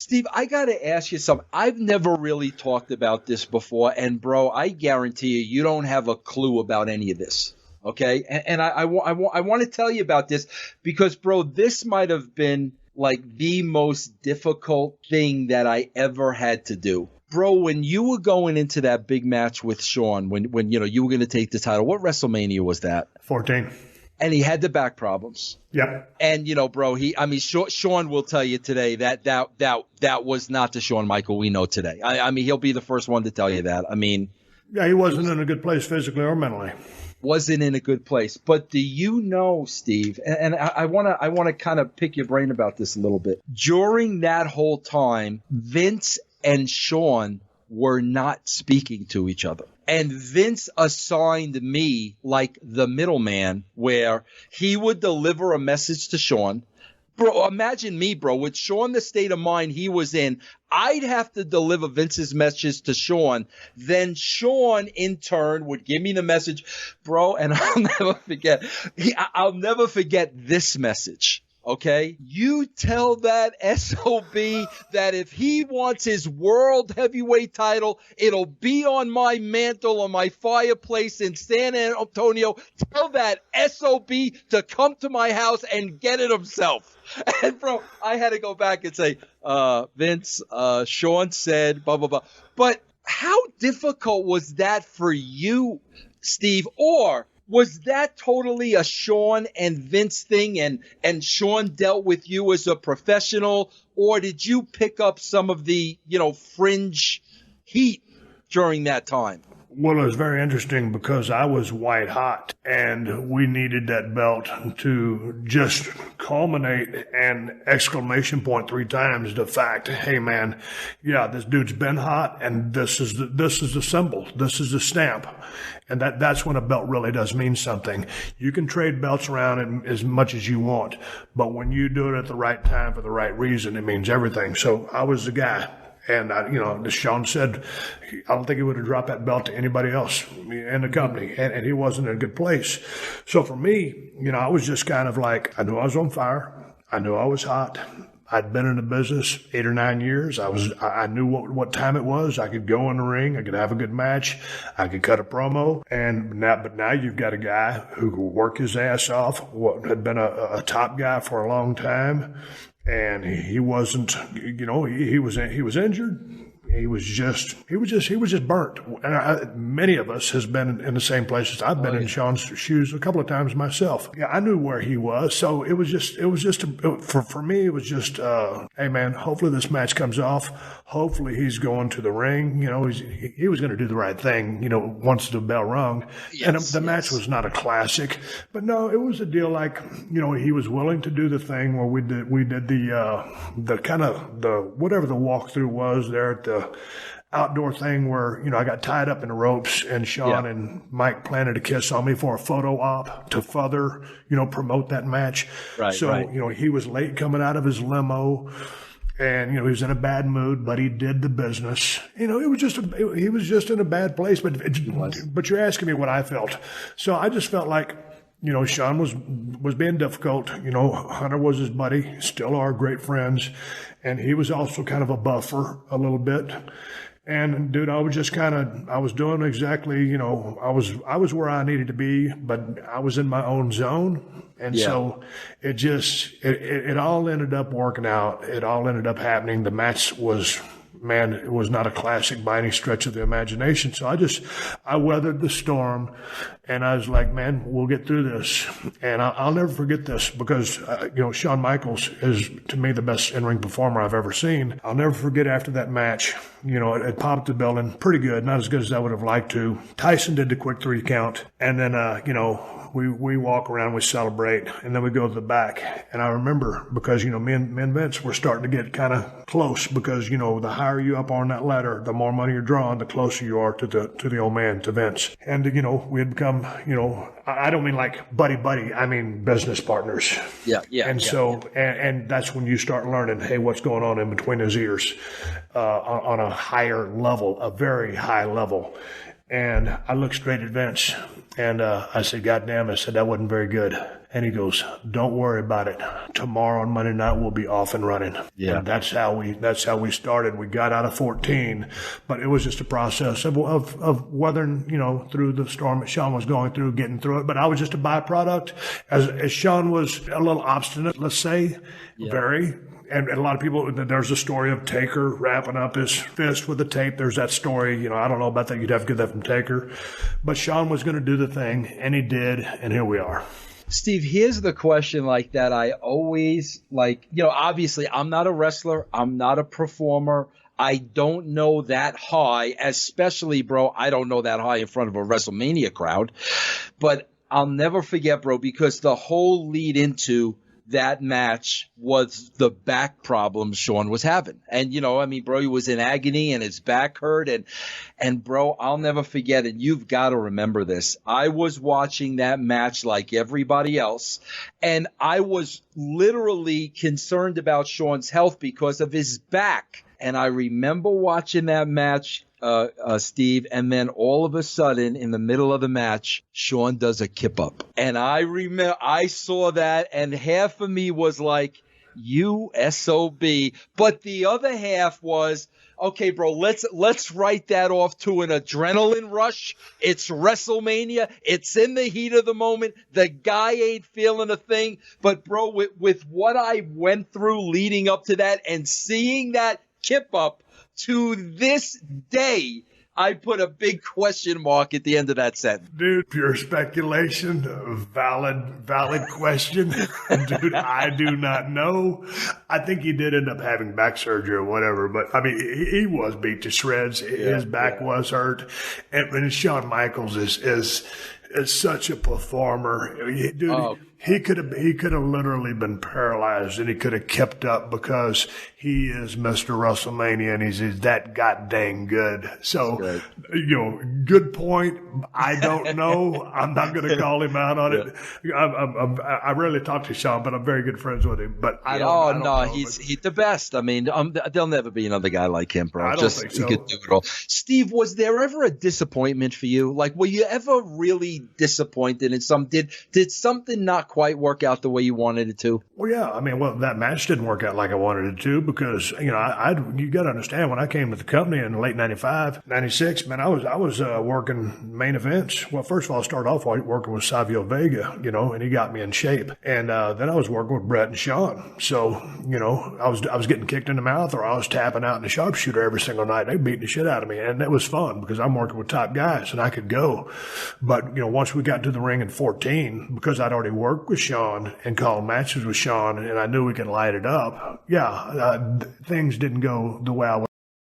Steve, I got to ask you something. I've never really talked about this before, and bro, I guarantee you don't have a clue about any of this. Okay, and I want to tell you about this because, bro, this might have been like the most difficult thing that I ever had to do. Bro, when you were going into that big match with Shawn, when you were going to take the title, what WrestleMania was that? 14. And he had the back problems. Yep. And bro, Shawn will tell you today that was not the Shawn Michael we know today. I mean, he'll be the first one to tell you that. I mean, yeah, he wasn't in a good place physically or mentally. Wasn't in a good place. But do you know, Steve? And I want to kind of pick your brain about this a little bit. During that whole time, Vince and Shawn were not speaking to each other. And Vince assigned me like the middleman where he would deliver a message to Shawn. Bro, imagine me, bro, with Shawn, the state of mind he was in, I'd have to deliver Vince's message to Shawn. Then Shawn, in turn, would give me the message. Bro, and I'll never forget this message. Okay, you tell that SOB that if he wants his world heavyweight title, it'll be on my mantle on my fireplace in San Antonio. Tell that SOB to come to my house and get it himself. And bro, I had to go back and say, Vince, Shawn said, blah, blah, blah. But how difficult was that for you, Steve? Or was that totally a Shawn and Vince thing and Shawn dealt with you as a professional? Or did you pick up some of the, fringe heat during that time? Well, it was very interesting because I was white hot and we needed that belt to just culminate and exclamation point 3 times the fact, hey man, yeah, this dude's been hot and this is the symbol. This is the stamp. And that's when a belt really does mean something. You can trade belts around as much as you want, but when you do it at the right time for the right reason, it means everything. So I was the guy. And, as Shawn said, I don't think he would have dropped that belt to anybody else in the company. And he wasn't in a good place. So for me, I was just kind of like, I knew I was on fire. I knew I was hot. I'd been in the business 8 or 9 years. I knew what time it was. I could go in the ring. I could have a good match. I could cut a promo. But now you've got a guy who could work his ass off, had been a top guy for a long time. And he wasn't, he was injured. He was just burnt. And many of us has been in the same places. I've been in Shawn's shoes a couple of times myself. Yeah, I knew where he was. So for me, it was just, hey man, hopefully this match comes off. Hopefully he's going to the ring. He was going to do the right thing, once the bell rung. Yes, and the match was not a classic, but no, it was a deal like, he was willing to do the thing where we did the kind of whatever the walkthrough was there at the outdoor thing where, I got tied up in the ropes and Shawn and Mike planted a kiss on me for a photo op to further, promote that match. Right, so, right. He was late coming out of his limo and, he was in a bad mood, but he did the business. He was just in a bad place, but you're asking me what I felt. So I just felt like, Shawn was being difficult. Hunter was his buddy, still are great friends. And he was also kind of a buffer a little bit. And dude, I was doing exactly, I was where I needed to be, but I was in my own zone. And so it all ended up working out. It all ended up happening. The match was, man, it was not a classic by any stretch of the imagination. So I weathered the storm and I was like, man, we'll get through this. And I'll never forget this because, Shawn Michaels is to me the best in-ring performer I've ever seen. I'll never forget after that match, it popped the building pretty good, not as good as I would have liked to. Tyson did the quick 3 count and then, we walk around, we celebrate, and then we go to the back. And I remember because, me and Vince were starting to get kind of close because, the higher you up on that ladder, the more money you're drawing, the closer you are to the old man, to Vince. And, we had become, I don't mean like buddy, I mean business partners. Yeah. And and that's when you start learning, hey, what's going on in between his ears on a higher level, a very high level. And I looked straight at Vince, and I said, God damn, I said, that wasn't very good. And he goes, don't worry about it. Tomorrow on Monday night, we'll be off and running. Yeah. And that's how we started. We got out of 14, but it was just a process of weathering, through the storm that Shawn was going through, getting through it. But I was just a byproduct. As Shawn was a little obstinate, let's say, very. And a lot of people, there's a story of Taker wrapping up his fist with the tape. There's that story, I don't know about that. You'd have to get that from Taker. But Shawn was going to do the thing, and he did, and here we are. Steve, here's the question that I always obviously I'm not a wrestler. I'm not a performer. I don't know that high, especially, bro, I don't know that high in front of a WrestleMania crowd. But I'll never forget, bro, because the whole lead into that match was the back problems Shawn was having. And, bro, he was in agony and his back hurt. And bro, I'll never forget it. You've got to remember this. I was watching that match like everybody else, and I was literally concerned about Shawn's health because of his back. And I remember watching that match, Steve, and then all of a sudden in the middle of the match, Shawn does a kip up. And I remember I saw that, and half of me was like, you SOB. But the other half was, okay, bro, let's write that off to an adrenaline rush. It's WrestleMania. It's in the heat of the moment. The guy ain't feeling a thing. But bro, with what I went through leading up to that and seeing that kip up, to this day, I put a big question mark at the end of that sentence. Dude, pure speculation, valid question. Dude, I do not know. I think he did end up having back surgery or whatever, but he was beat to shreds. His back was hurt. And Shawn Michaels is such a performer. Dude, he could have literally been paralyzed, and he could have kept up because he is Mr. WrestleMania, and he's that goddamn good. So, good point. I don't know. I'm not going to call him out on it. I rarely talk to Shawn, but I'm very good friends with him. But I don't know. He's the best. There'll never be another guy like him, bro. I don't think so. He could do it all. Steve, was there ever a disappointment for you? Like, were you ever really disappointed in something? Did something not quite work out the way you wanted it to? Well, yeah. That match didn't work out like I wanted it to because, you got to understand, when I came to the company in late 95, 96, man, I was working main events. Well, first of all, I started off working with Savio Vega, and he got me in shape. And then I was working with Brett and Shawn. So, I was getting kicked in the mouth, or I was tapping out in the sharpshooter every single night. They beat the shit out of me. And that was fun because I'm working with top guys and I could go. But, once we got to the ring in 14, because I'd already worked with Shawn and called matches with Shawn, and I knew we could light it up, things didn't go the way I